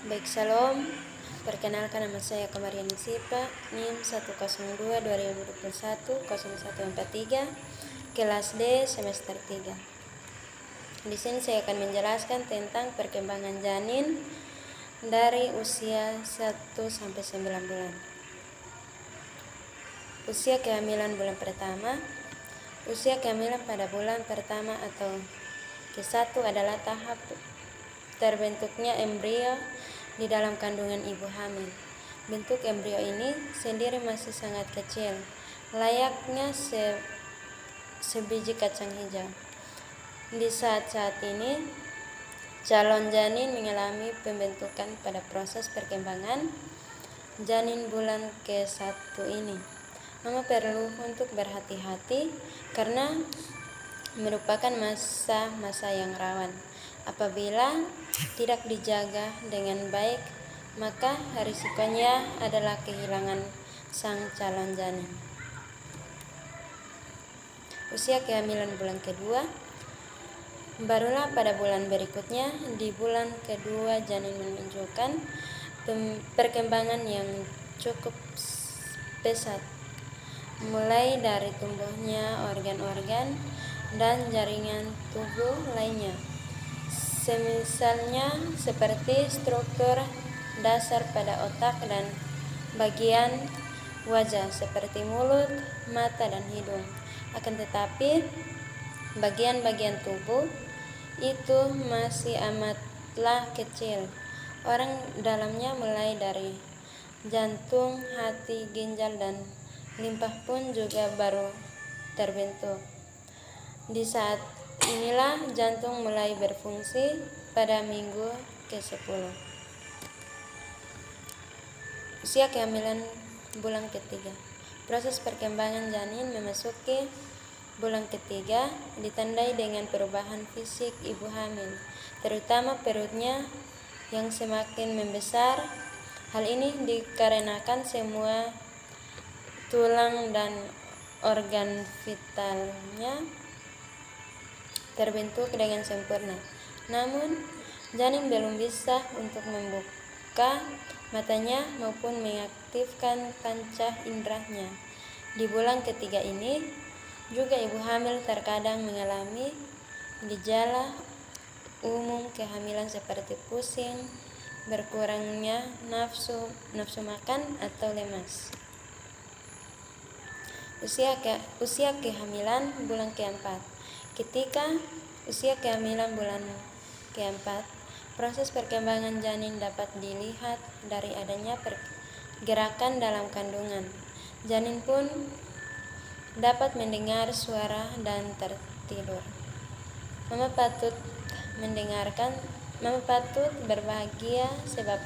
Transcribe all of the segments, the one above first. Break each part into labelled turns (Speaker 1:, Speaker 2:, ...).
Speaker 1: Baik, salam. Perkenalkan, nama saya Kamariani Sipa, NIM 102-2021-0143, kelas D semester 3. Di sini saya akan menjelaskan tentang perkembangan janin dari usia 1 sampai 9 bulan. Usia kehamilan bulan pertama. Usia kehamilan pada bulan pertama atau ke-1 adalah tahap terbentuknya embrio di dalam kandungan ibu hamil. Bentuk embrio ini sendiri masih sangat kecil, layaknya sebiji kacang hijau. Di saat-saat ini, calon janin mengalami pembentukan pada proses perkembangan janin bulan ke-1 ini. Mama perlu untuk berhati-hati karena merupakan masa-masa yang rawan. Apabila tidak dijaga dengan baik, maka risikonya adalah kehilangan sang calon janin. Usia kehamilan bulan kedua. Barulah pada bulan berikutnya, di bulan kedua janin menunjukkan perkembangan yang cukup pesat, mulai dari tumbuhnya organ-organ dan jaringan tubuh lainnya. Semisalnya seperti struktur dasar pada otak dan bagian wajah seperti mulut, mata, dan hidung. Akan tetapi, bagian-bagian tubuh itu masih amatlah kecil. Orang dalamnya mulai dari jantung, hati, ginjal, dan limpa pun juga baru terbentuk. Di saat inilah jantung mulai berfungsi pada minggu ke-10. Usia kehamilan bulan ketiga. Proses perkembangan janin memasuki bulan ketiga ditandai dengan perubahan fisik ibu hamil, terutama perutnya yang semakin membesar. Hal ini dikarenakan semua tulang dan organ vitalnya terbentuk dengan sempurna. Namun, janin belum bisa untuk membuka matanya maupun mengaktifkan panca inderanya. Di bulan ketiga ini, juga ibu hamil terkadang mengalami gejala umum kehamilan seperti pusing, berkurangnya nafsu makan, atau lemas. Usia kehamilan bulan keempat. Ketika usia kehamilan bulan keempat, proses perkembangan janin dapat dilihat dari adanya pergerakan dalam kandungan. Janin pun dapat mendengar suara dan tertidur. Mama patut berbahagia sebab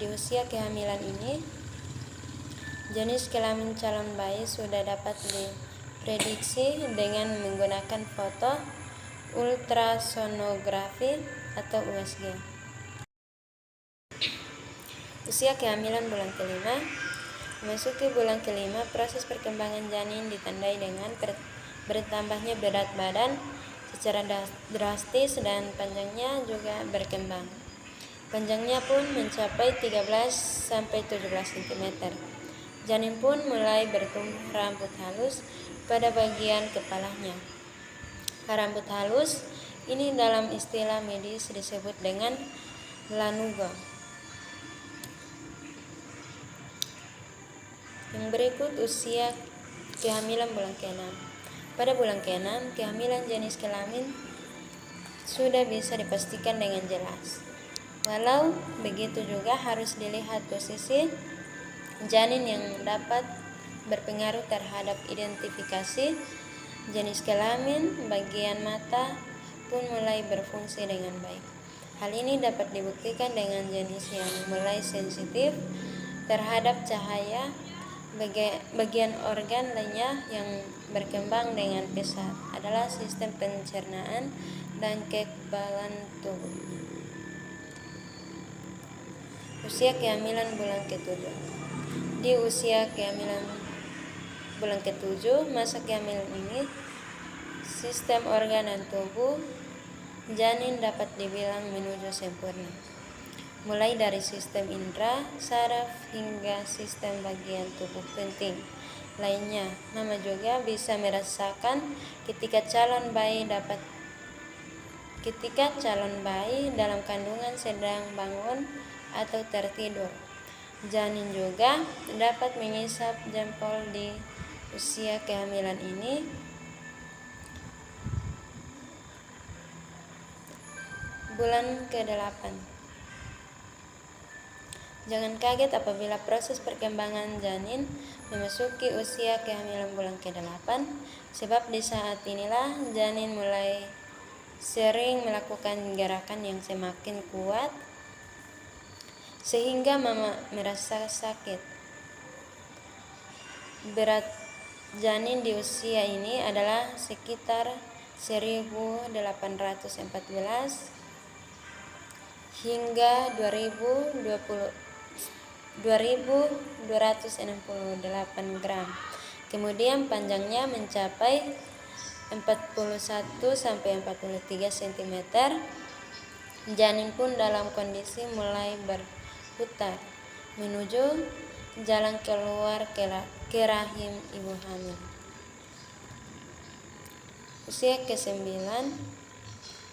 Speaker 1: di usia kehamilan ini jenis kelamin calon bayi sudah dapat diprediksi dengan menggunakan foto ultrasonografi atau USG. Usia kehamilan bulan kelima. Memasuki bulan kelima, proses perkembangan janin ditandai dengan bertambahnya berat badan secara drastis dan panjangnya juga berkembang. Panjangnya pun mencapai 13-17 cm. Janin pun mulai bertumbuh rambut halus pada bagian kepalanya. Rambut halus ini dalam istilah medis disebut dengan lanugo. Yang berikut usia kehamilan bulan ke-6. Pada bulan ke-6, kehamilan jenis kelamin sudah bisa dipastikan dengan jelas. Walau begitu juga harus dilihat posisi janin yang dapat berpengaruh terhadap identifikasi jenis kelamin. Bagian mata pun mulai berfungsi dengan baik. Hal ini dapat dibuktikan dengan jenis yang mulai sensitif terhadap cahaya. Bagian organ lainnya yang berkembang dengan pesat adalah sistem pencernaan dan kekebalan tubuh. Usia kehamilan bulan ke-7. Di usia kehamilan bulan ke-7, masa kehamilan ini, sistem organ dan tubuh janin dapat dibilang menuju sempurna. mulai dari sistem indera, saraf, hingga sistem bagian tubuh penting lainnya. Mama juga bisa merasakan ketika calon bayi dalam kandungan sedang bangun atau tertidur. Janin juga dapat mengisap jempol di usia kehamilan ini. Bulan ke-8. Jangan kaget apabila proses perkembangan janin memasuki usia kehamilan bulan ke-8, sebab di saat inilah janin mulai sering melakukan gerakan yang semakin kuat sehingga mama merasa sakit. Berat janin di usia ini adalah sekitar 1814 hingga 2268 gram. Kemudian panjangnya mencapai 41 sampai 43 cm. Janin pun dalam kondisi mulai berputar menuju jalan keluar ke rahim ibu hamil. Usia ke-9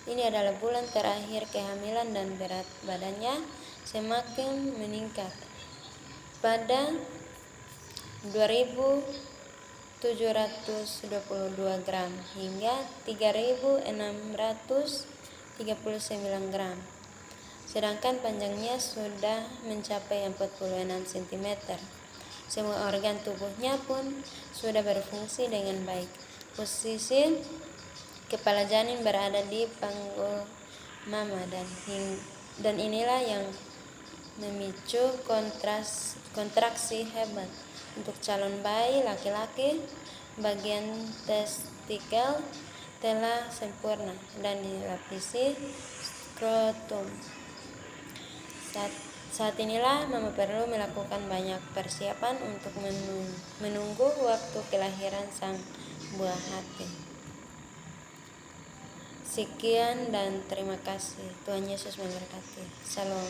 Speaker 1: ini adalah bulan terakhir kehamilan dan berat badannya semakin meningkat. Pada 2.722 gram hingga 3.639 gram. Sedangkan panjangnya sudah mencapai 46 cm. Semua organ tubuhnya pun sudah berfungsi dengan baik. Posisi kepala janin berada di panggul mama dan inilah yang memicu kontraksi hebat. Untuk calon bayi laki-laki, bagian testikel telah sempurna dan dilapisi skrotum. Saat inilah mama perlu melakukan banyak persiapan untuk menunggu waktu kelahiran sang buah hati. Sekian dan terima kasih. Tuhan Yesus memberkati. Shalom.